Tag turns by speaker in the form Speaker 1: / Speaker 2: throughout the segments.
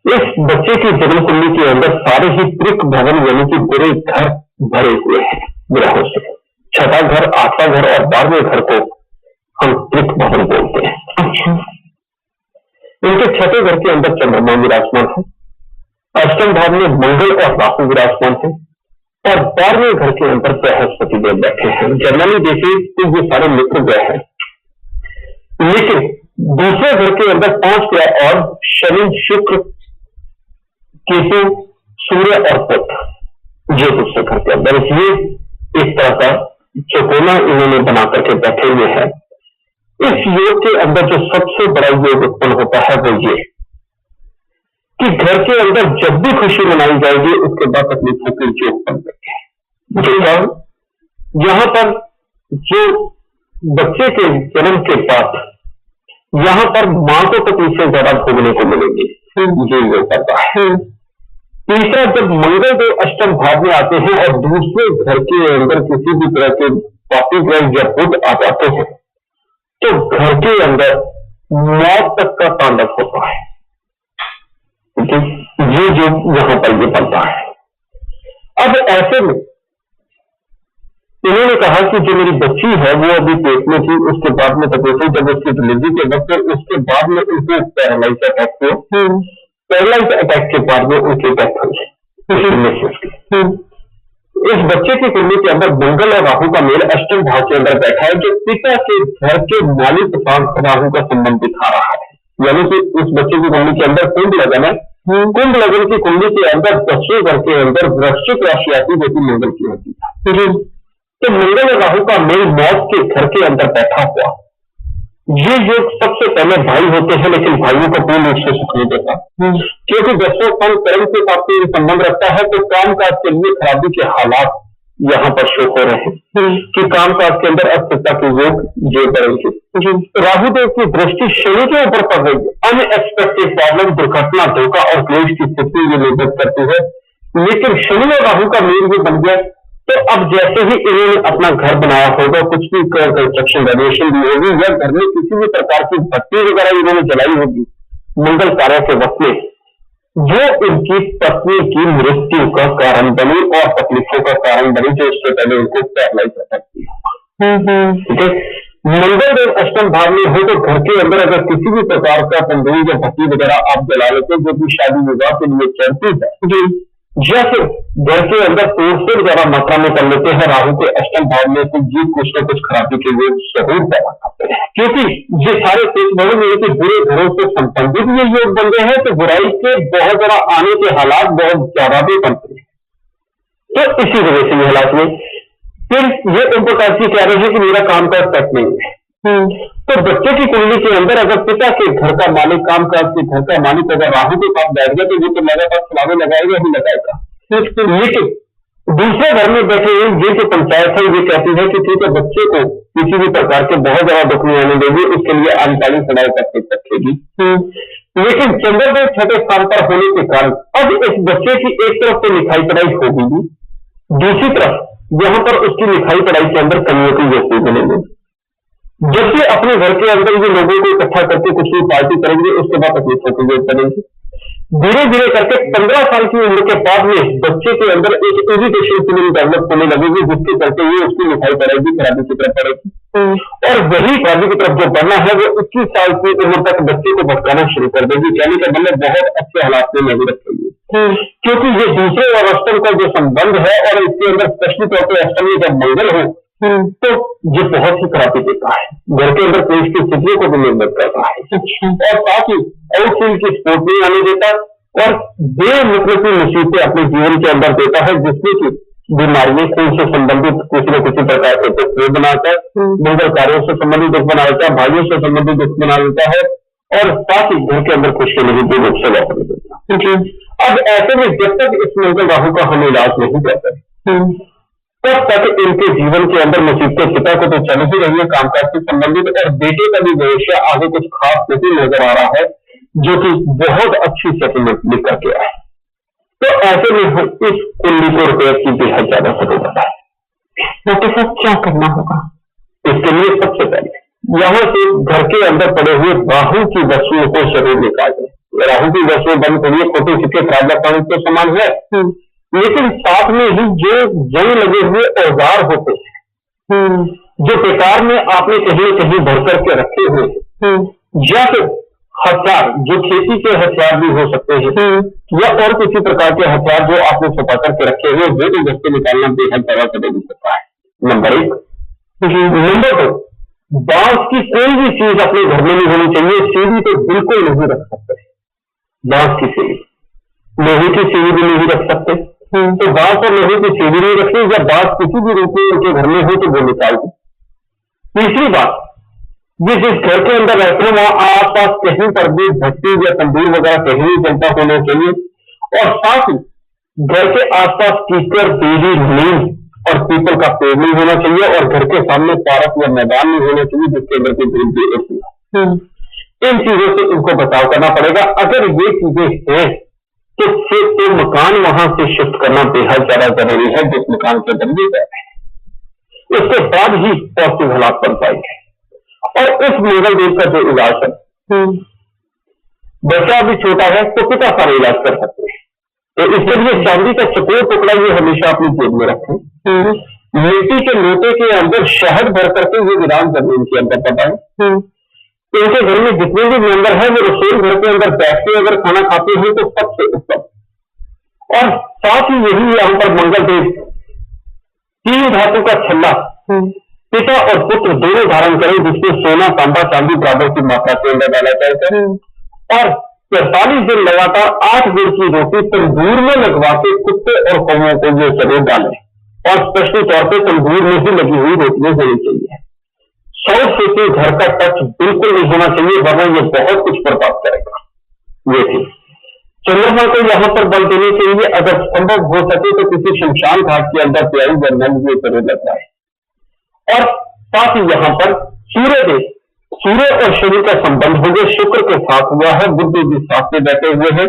Speaker 1: इस बच्चे की जन्म कुंडली के अंदर सारे ही त्रिक भवन यानी कि बुरे घर भरे हुए हैं ग्रहों से। छठा घर, आठवां घर और 12वें घर को हम त्रिक भवन बोलते हैं। अच्छा, इनके छठे घर के अंदर चंद्रमा विराजमान है, अष्टम भाव में मंगल और राहु विराजमान है और 12वें घर के अंदर बृहस्पति देव बैठे हैं। जनरली देखें तो ये सारे मित्र ग्रह हैं, लेकिन दूसरे घर के अंदर 5 ग्रह और शनि, शुक्र, केतु, सूर्य और बुध, ये दूसरे घर के अंदर ये इस तरह का चौकोना इन्होंने बना करके बैठे हुए हैं। इस योग के अंदर जो सबसे बड़ा योग उत्पन्न होता है वो ये कि घर के अंदर जब भी खुशी मनाई जाएगी उसके बाद तकलीफों के योग बन जाएंगे। यहां पर जो बच्चे के जन्म के बाद यहां पर मां को तकलीफें ज्यादा भोगने को मिलेंगी, ये योग करता है। तीसरा, जब मंगल देव अष्टम भाव में आते हैं और दूसरे घर के अंदर किसी भी तरह के पापी ग्रह या बुध आ जाते हैं तो घर के अंदर मौत तक का तांडव होता है। ये जो यहां पर ये बनता है। अब ऐसे में इन्होंने कहा कि जो मेरी बच्ची है वो अभी पेट में थी, उसके बाद में तकलीफ जब उसकी डिलीवरी के वक्त, उसके बाद में उनको पैरालाइज अटैक हुआ। पैरालाइज अटैक के बाद में उनकी डेथ हुई। इस बच्चे की कुंडली के अंदर मंगल और राहु का मेल अष्टम भाव के अंदर बैठा है, जो पिता के घर के मालिक के साथ राहु का संबंध दिखा रहा है। यानी कि उस बच्चे की कुंडली के अंदर कुंभ लगन है। कुंभ लगन की कुंडली के अंदर दसवें घर के अंदर वृश्चिक राशि आती जो कि मंगल की होती है। तो मंगल और राहु का मेल मौत के घर के अंदर बैठा हुआ, ये योग सबसे पहले भाई होते हैं, लेकिन भाइयों को पूर्ण रूप से सुख नहीं देता, क्योंकि दसों फल कर्म के साथ संबंध रखता है। तो काम काज के लिए खराबी के हालात यहाँ पर शो हो रहे हैं कि काम काज के अंदर अस्थिरता के योग ये करेंगे। राहु देव की दृष्टि शनि के ऊपर पड़ रही है। अनएक्सपेक्टेड प्रॉब्लम, दुर्घटना, धोखा और क्लेश की स्थिति ये निर्भर करती है। लेकिन शनि और राहु का मेल भी बन गया तो अब जैसे ही इन्होंने अपना घर बनाया होगा, कुछ भी कंस्ट्रक्शन रेनोवेशन भी होगी या घर में किसी भी प्रकार की भट्टी वगैरह इन्होंने जलाई होगी मंगल कार्य के वक्त में, जो इनकी पत्नी की मृत्यु का कारण बनी और तकलीफों का कारण बनी, जो इससे पहले उनको पैरालाइज कर सकती है। ठीक है, मंगल देव अष्टम भाव में हो तो घर के अंदर अगर किसी भी प्रकार का तंदूरी या भट्टी वगैरह आप जला लेते हैं जो कि शादी विवाह के लिए चलती है, या फिर घर के अंदर तोड़ से ज्यादा मात्रा में कर लेते हैं राहु के अष्टम भाव में, तो ये कुछ न कुछ खराबी के लिए जरूर पैदा करते हैं। क्योंकि ये सारे कि बुरे घरों से संबंधित ये योग बन गए हैं, तो बुराई के बहुत ज्यादा आने के हालात बहुत ज्यादा भी बनते हैं। तो इसी वजह से ये हालात में फिर ये उन प्रकार की कह रहे हैं कि मेरा काम का सेट नहीं है। तो बच्चे की कुंडली के अंदर अगर पिता के घर का मालिक, काम काज के घर का मालिक अगर राहु के पास बैठ गया तो वो तो लगातार चुनावे लगाएगा ही लगाएगा। लेकिन दूसरे घर में बैठे ये जो पंचायत है ये कहती है कि ठीक है, बच्चे को किसी भी प्रकार के बहुत ज्यादा दुख नहीं आने देगी, उसके लिए आनकालीन सदाई करके रखेगी। लेकिन चंद्रदेव छठे स्थान पर होने के कारण अब इस बच्चे की एक तरफ तो लिखाई पढ़ाई होगी, दूसरी तरफ यहाँ पर उसकी लिखाई पढ़ाई के अंदर कमियों की व्यक्ति बनेंगे। जब ये अपने घर के अंदर ये लोगों को इकट्ठा करके कुछ भी पार्टी करेंगे, उसके बाद तकलीफों की योग बनेंगे। धीरे धीरे करके 15 साल की उम्र के बाद में बच्चे के अंदर एक इरिटेशन फीलिंग डेवलप होने लगेगी, जिसके चलते ये उसकी लिखाई पड़ेगी, खराबी की तरफ पड़ेगी। और वही खराबी की तरफ जो बढ़ना है वो 21 साल की उम्र तक बच्चे को भटकाना शुरू कर देगी, यानी कि मतलब बहुत अच्छे हालात में नहीं रखेगी। क्योंकि ये दूसरे और अष्टम का जो संबंध है और इसके अंदर स्पेशली तौर पर अष्टम में जब मंगल हो तो ये बहुत ही खराबी देता है, घर के अंदर कोई की स्थितियों को भी निर्भर करता है। और साथ ही आउटफील्ड की स्पोर्ट नहीं आने देता और बेमतलब की मुसीबतें अपने जीवन के अंदर देता है, जिसमें की बीमारियों खून से संबंधित किसी न किसी प्रकार के दुख बनाता है, मंगल कार्यों से संबंधित दुख बना देता है, भाइयों से संबंधित दुख बना देता है और साथ ही घर के अंदर खुशी नहीं भी दुख से वापस देता है। अब ऐसे में जब तक इस मंगल राहु का हम इलाज नहीं करते तब तक इनके जीवन के अंदर मुसीबतें पिता को तो चल ही रही है कामकाज से संबंधित, और बेटे का भी भविष्य आगे कुछ खास नहीं नजर आ रहा है जो कि बहुत अच्छी सेटलमेंट निकल के आए। तो ऐसे में इस कुंडली को रुपये की बेहद ज्यादा जरूरत है। डॉक्टर साहब क्या करना होगा इसके लिए? सबसे पहले यहाँ से घर के अंदर पड़े हुए राहु की वस्तुओं को जरूर निकाल दें। राहु की वजह से बंद करिए, खोटे सिक्के खराब पानी के समान है। लेकिन साथ में ही जो जंग लगे हुए औजार होते हैं, जो बेकार में आपने कहीं कहीं भर करके रखे हुए हैं, या फिर हथियार, जो खेती के हथियार भी हो सकते हैं, या और किसी प्रकार के हथियार जो आपने छुपा करके रखे हुए, वो तो घर से निकालना बेहद ज्यादा कदम सकता है। नंबर 1। नंबर 2, बांस की कोई भी चीज अपने घर में नहीं होनी चाहिए। सीढ़ी तो बिल्कुल नहीं रख सकते, बांस की सीढ़ी, लोहे की सीढ़ी भी नहीं रख सकते। तो बांस और लोहे की सीढ़ी नहीं रखनी, जब बांस किसी भी रूप में उनके घर में हो तो वो निकाल दो। तीसरी बात, जिस घर के अंदर रहते हैं वहां आसपास कहीं पर भी भट्टी या तंदूर वगैरह कहीं नहीं चलता होना चाहिए। और साथ ही घर के आसपास कीचड़, बेरी, नीम और पीपल का पेड़ नहीं होना चाहिए, और घर के सामने पार्क या मैदान नहीं होना चाहिए जिसके अंदर कोई धूल होती है। इन चीजों से इनको बचाव करना पड़ेगा। अगर ये चीजें हैं तो फिर मकान वहां से शिफ्ट करना बेहद ज्यादा जरूरी है, जिस मकान के अंदर ये है। इसके बाद ही पॉजिटिव हालात बन पाएंगे। और इस मंगल देव का जो इलाज है, बच्चा भी छोटा है तो कितना सारा इलाज कर सकते हैं। तो इसके लिए चांदी का चकोर टुकड़ा ये हमेशा अपनी जेब में रखें। मिट्टी के लोटे के अंदर शहद भर करके ये विराम जमीन के अंदर बताएं। इनके घर में जितने भी मेंबर है वो रसोई घर के अंदर बैठ के अगर खाना खाते हैं तो सबसे उत्तम। और साथ ही यही यहाँ पर मंगल देव 3 धातु का छल्ला पिता और पुत्र दोनों धारण करें, जिसमें सोना, तांबा, चांदी बराबर की मात्रा के अंदर डाला जाएगा। और 45 दिन लगातार 8 गुड़ की रोटी तंदूर में लगवा के कुत्ते और कौवों को ये जरूर डालें। और स्पेशली तौर पर तंदूर में ही लगी हुई रोटियां होनी चाहिए। 100% घर का टच बिल्कुल नहीं होना चाहिए, वरना ये बहुत कुछ बर्बाद करेगा। ये थी चंद्रमा को यहाँ पर बल देने के लिए अगर संभव हो सके तो किसी शमशान घाट के अंदर प्यारी जन्म ये जरूर लगता है। और साथ ही यहाँ पर सूर्य और शनि का संबंध हो गया, शुक्र के साथ हुआ है, बुद्ध भी साथ में बैठे हुए हैं।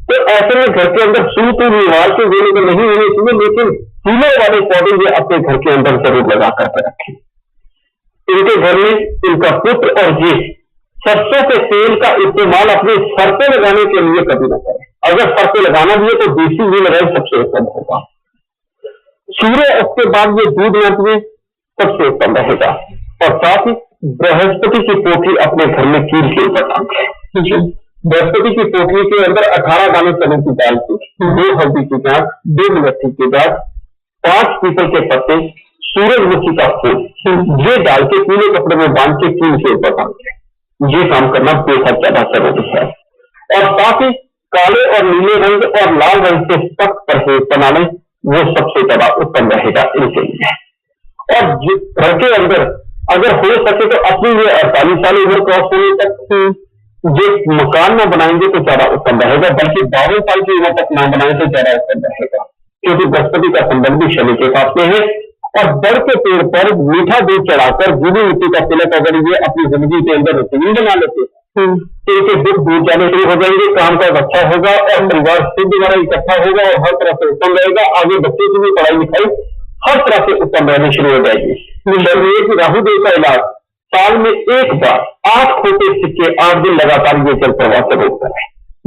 Speaker 1: तो ऐसे में घर के अंदर सूर्य निवार के देने को नहीं होने चाहिए, लेकिन फूलों वाले पौधे ये अपने घर के अंदर जरूर लगा करके रखें। इनके घर में इनका पुत्र और ये सरसों के तेल का इस्तेमाल अपने सर पे लगाने के लिए कभी न करें। अगर सर पे लगाना भी है तो देसी घी लगाए, सबसे उत्तम होगा। सूर्य उसके बाद ये दूध न पिए, सबसे उत्तम रहेगा। और साथ ही बृहस्पति की पोटली अपने घर में कील के ऊपर टांगे। बृहस्पति की पोटली के अंदर 18 दाने चने की दाल की, 2 हल्दी की गांठ, 2 मिर्ची की गांठ, 5 पीपल के पत्ते, सूरजमुखी का फूल ये डाल के पीले कपड़े में बांध के कील के ऊपर टांगे। ये काम करना बेहद ज्यादा जरूरी है। और साथ ही काले और नीले रंग और लाल रंग से सख्त परहेज बना लें, वो सबसे ज्यादा उत्तम रहेगा इनके लिए। और घर के अंदर अगर हो सके तो अपनी ये 48 साल उम्र क्रॉस होने तक जो मकान में बनाएंगे तो ज्यादा उत्तम रहेगा, बल्कि 12 साल की उम्र तक ना बनाए तो ज्यादा उत्तम रहेगा, क्योंकि बृहस्पति का संबंध भी शनि के साथ में है। और बड़ के पेड़ पर मीठा दूध चढ़ाकर गीली मिट्टी का तिलक अगर ये अपनी जिंदगी के अंदर रूटीन बना लेते तो इनके दुख दूर जाने शुरू हो जाएंगे, काम का अच्छा होगा और परिवार शुद्ध द्वारा इकट्ठा होगा और हर तरह से उत्तम रहेगा। आगे बच्चे की भी पढ़ाई लिखाई हर तरह से उत्तम रहनी शुरू हो जाएगी। राहु देव का इलाज साल में एक बार 8 खोटे सिक्के 8 दिन लगातार ये जल प्रवाह से रोक करें।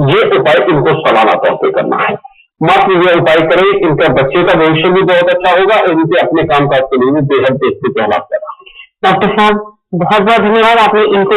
Speaker 1: ये उपाय इनको सालाना तौर पर करना है। मात्र ये उपाय करें, इनका बच्चे का भविष्य भी बहुत अच्छा होगा और इनके अपने कामकाज के लिए भी बेहद बेहतर हालात पैदा होंगे। डॉक्टर साहब बहुत बहुत धन्यवाद, आपने इनको